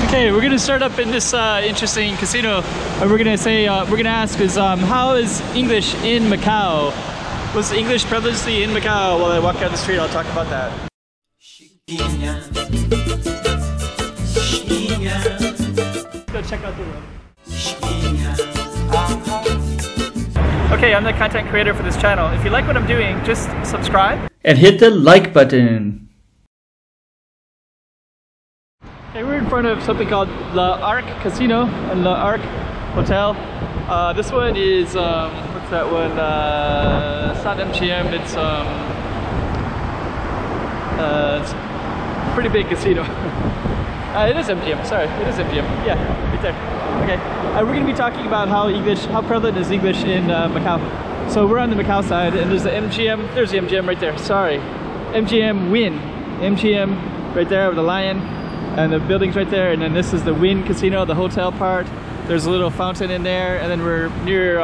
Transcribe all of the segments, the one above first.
Okay, we're gonna start up in this interesting casino, and we're gonna say we're gonna ask is how is English in Macau? Was English prevalently in Macau? While I walk down the street, I'll talk about that. Go check out the room. Okay, I'm the content creator for this channel. If you like what I'm doing, just subscribe and hit the like button. Okay, we're in front of something called L'Arc Casino and L'Arc Hotel. This one is, what's that one? It's not MGM, it's a pretty big casino. It is MGM, sorry, it is MGM. Yeah, right there. Okay, we're going to be talking about how prevalent is English in Macau. So we're on the Macau side, and there's the MGM, there's the MGM right there, sorry. MGM Wynn, MGM right there with the lion. And the building's right there, and then this is the Wynn Casino, the hotel part. There's a little fountain in there, and then we're near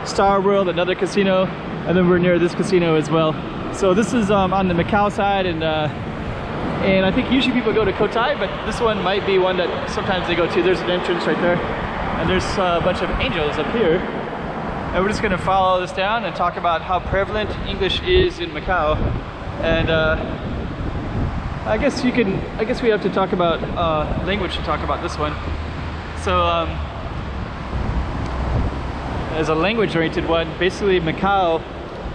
Star World, another casino, and then we're near this casino as well. So this is on the Macau side, and I think usually people go to Cotai, but this one might be one that sometimes they go to. There's an entrance right there, and there's a bunch of angels up here. And we're just gonna follow this down and talk about how prevalent English is in Macau. And I guess we have to talk about language to talk about this one. So as a language-oriented one, basically Macau,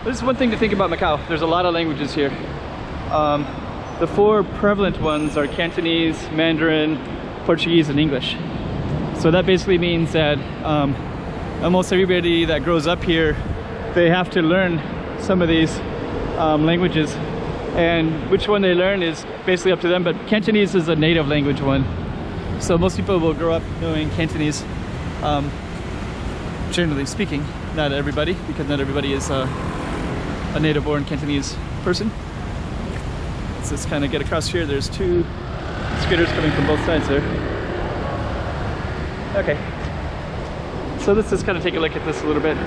this is one thing to think about Macau. There's a lot of languages here. The four prevalent ones are Cantonese, Mandarin, Portuguese, and English. So that basically means that almost everybody that grows up here, they have to learn some of these languages. And which one they learn is basically up to them, but Cantonese is a native language one. So most people will grow up knowing Cantonese, generally speaking. Not everybody, because not everybody is a native-born Cantonese person. Let's just kind of get across here. There's two scooters coming from both sides there. Okay. So let's just kind of take a look at this a little bit.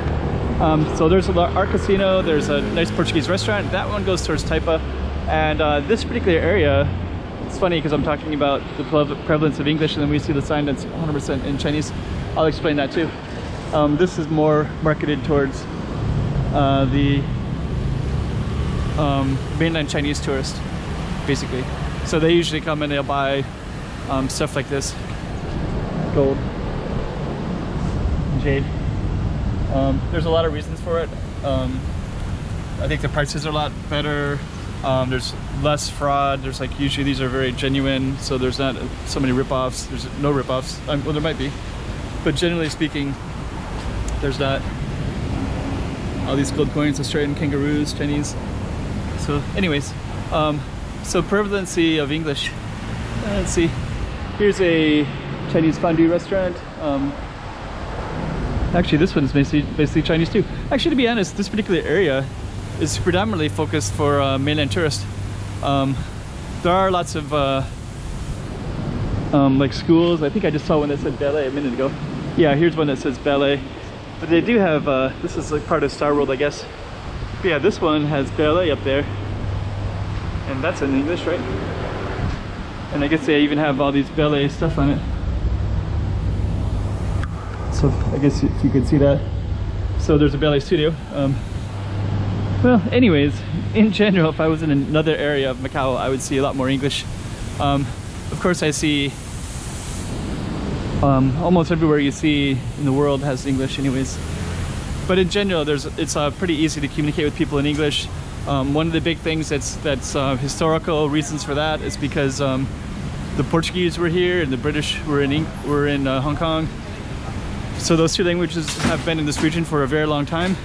So there's our casino, there's a nice Portuguese restaurant. That one goes towards Taipa. And this particular area, it's funny because I'm talking about the prevalence of English, and then we see the sign that's 100% in Chinese. I'll explain that too. This is more marketed towards the mainland Chinese tourist, basically. So they usually come and they'll buy stuff like this, gold, jade. There's a lot of reasons for it. I think the prices are a lot better. There's less fraud. There's like, usually these are very genuine, so there's not so many rip-offs. There's no rip-offs. Well, there might be, but generally speaking, there's not. All these gold coins, Australian kangaroos, Chinese. So anyways, so prevalency of English. Let's see. Here's a Chinese fondue restaurant. Actually, this one's basically Chinese too. Actually, to be honest, this particular area is predominantly focused for mainland tourists. There are lots of like schools. I think I just saw one that said ballet a minute ago. Yeah, here's one that says ballet. But they do have, this is like part of Star World, I guess. But yeah, this one has ballet up there. And that's in English, right? And I guess they even have all these ballet stuff on it. So I guess if you could see that. So there's a ballet studio. Well, anyways, in general, if I was in another area of Macau, I would see a lot more English. Of course, I see almost everywhere you see in the world has English anyways. But in general, it's pretty easy to communicate with people in English. One of the big things that's historical reasons for that is because the Portuguese were here and the British were in Hong Kong. So those two languages have been in this region for a very long time.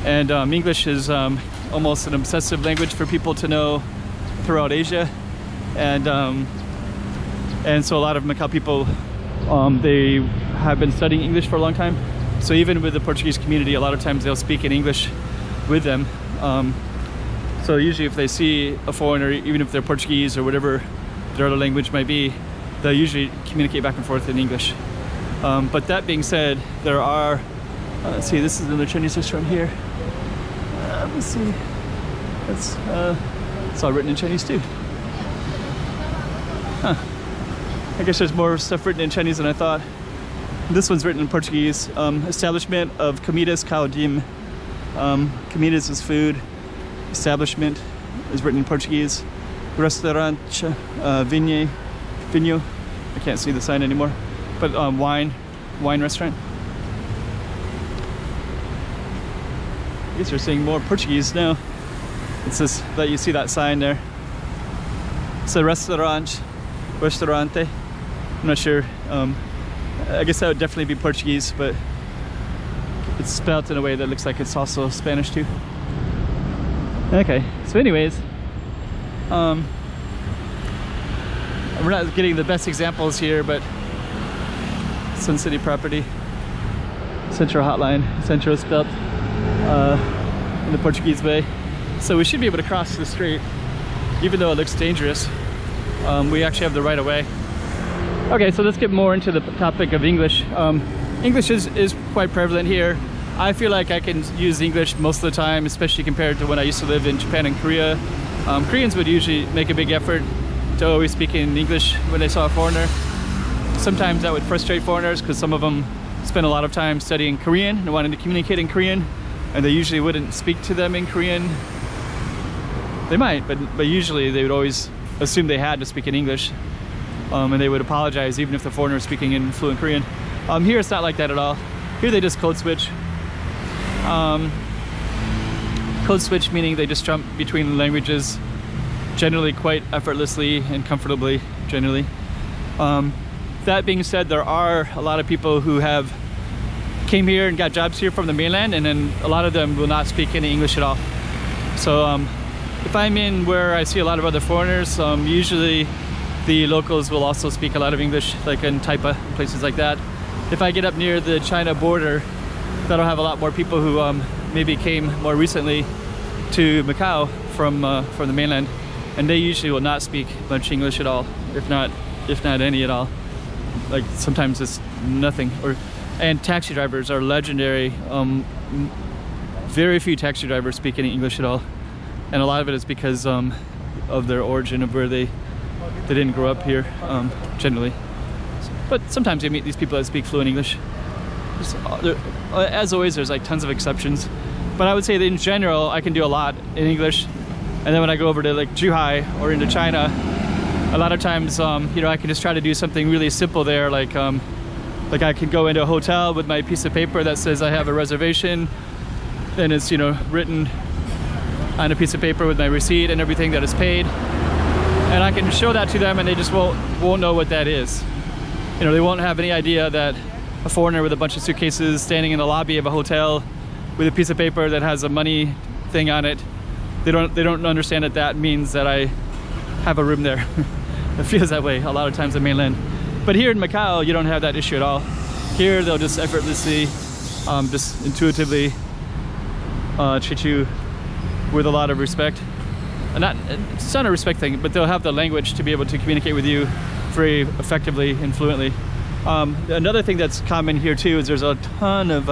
And English is almost an obsessive language for people to know throughout Asia. And so a lot of Macau people, they have been studying English for a long time. So even with the Portuguese community, a lot of times they'll speak in English with them. So usually if they see a foreigner, even if they're Portuguese or whatever their other language might be, they'll usually communicate back and forth in English. But that being said, there are, let's see, this is another Chinese restaurant here. Let's see, it's all written in Chinese too. Huh. I guess there's more stuff written in Chinese than I thought. This one's written in Portuguese. Establishment of comidas Kaudim. Comidas is food. Establishment is written in Portuguese. Restaurant, vinho. I can't see the sign anymore. But wine restaurant. I guess you're seeing more Portuguese now. It's just that you see that sign there. It's a restaurante. I'm not sure. I guess that would definitely be Portuguese, but it's spelled in a way that looks like it's also Spanish too. Okay, so anyways, we're not getting the best examples here, but Sun City property, Central Hotline, Central spelled in the Portuguese way. So we should be able to cross the street, even though it looks dangerous. We actually have the right of way. Okay, so let's get more into the topic of English. English is quite prevalent here. I feel like I can use English most of the time, especially compared to when I used to live in Japan and Korea. Koreans would usually make a big effort to always speak in English when they saw a foreigner. Sometimes that would frustrate foreigners because some of them spend a lot of time studying Korean and wanting to communicate in Korean, and they usually wouldn't speak to them in Korean. They might, but usually they would always assume they had to speak in English. And they would apologize even if the foreigner was speaking in fluent Korean. Here it's not like that at all. Here they just code switch. Code switch meaning they just jump between languages, generally quite effortlessly and comfortably, generally. That being said, there are a lot of people who came here and got jobs here from the mainland, and then a lot of them will not speak any English at all. So if I'm in where I see a lot of other foreigners, usually the locals will also speak a lot of English, like in Taipa, places like that. If I get up near the China border, that'll have a lot more people who maybe came more recently to Macau from the mainland, and they usually will not speak much English at all, if not any at all. Like sometimes it's nothing. And taxi drivers are legendary. Very few taxi drivers speak any English at all, and a lot of it is because of their origin, of where they didn't grow up here, generally. But sometimes you meet these people that speak fluent English. As always, there's like tons of exceptions. But I would say that in general, I can do a lot in English. And then when I go over to like Zhuhai or into China, a lot of times, you know, I can just try to do something really simple there. Like I could go into a hotel with my piece of paper that says I have a reservation. Then it's, you know, written on a piece of paper with my receipt and everything that is paid. And I can show that to them, and they just won't know what that is. You know, they won't have any idea that a foreigner with a bunch of suitcases standing in the lobby of a hotel with a piece of paper that has a money thing on it. They don't understand that that means that I have a room there. It feels that way a lot of times in mainland. But here in Macau, you don't have that issue at all. Here, they'll just effortlessly, just intuitively treat you with a lot of respect. It's not a respect thing, but they'll have the language to be able to communicate with you very effectively and fluently. Another thing that's common here too is there's a ton of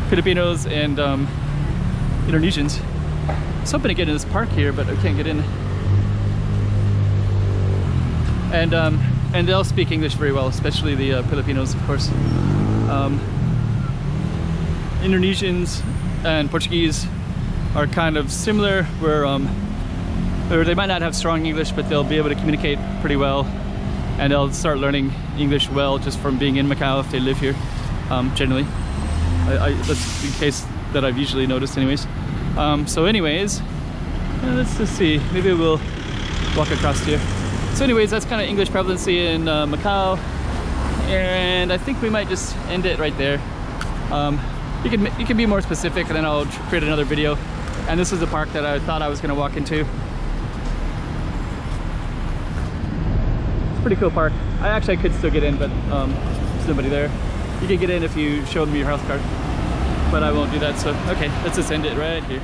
Filipinos and Indonesians. I was hoping to get in this park here, but I can't get in. And they'll speak English very well, especially the Filipinos, of course. Indonesians and Portuguese are kind of similar, where or they might not have strong English, but they'll be able to communicate pretty well, and they'll start learning English well just from being in Macau if they live here, generally. That's the case that I've usually noticed anyways. So anyways, let's just see, maybe we'll walk across here. So anyways, that's kind of English prevalency in Macau, and I think we might just end it right there. You can be more specific, and then I'll create another video. And this is the park that I thought I was going to walk into. It's a pretty cool park. I could still get in, but there's nobody there. You can get in if you show them your house card, but I won't do that. So okay, let's just end it right here.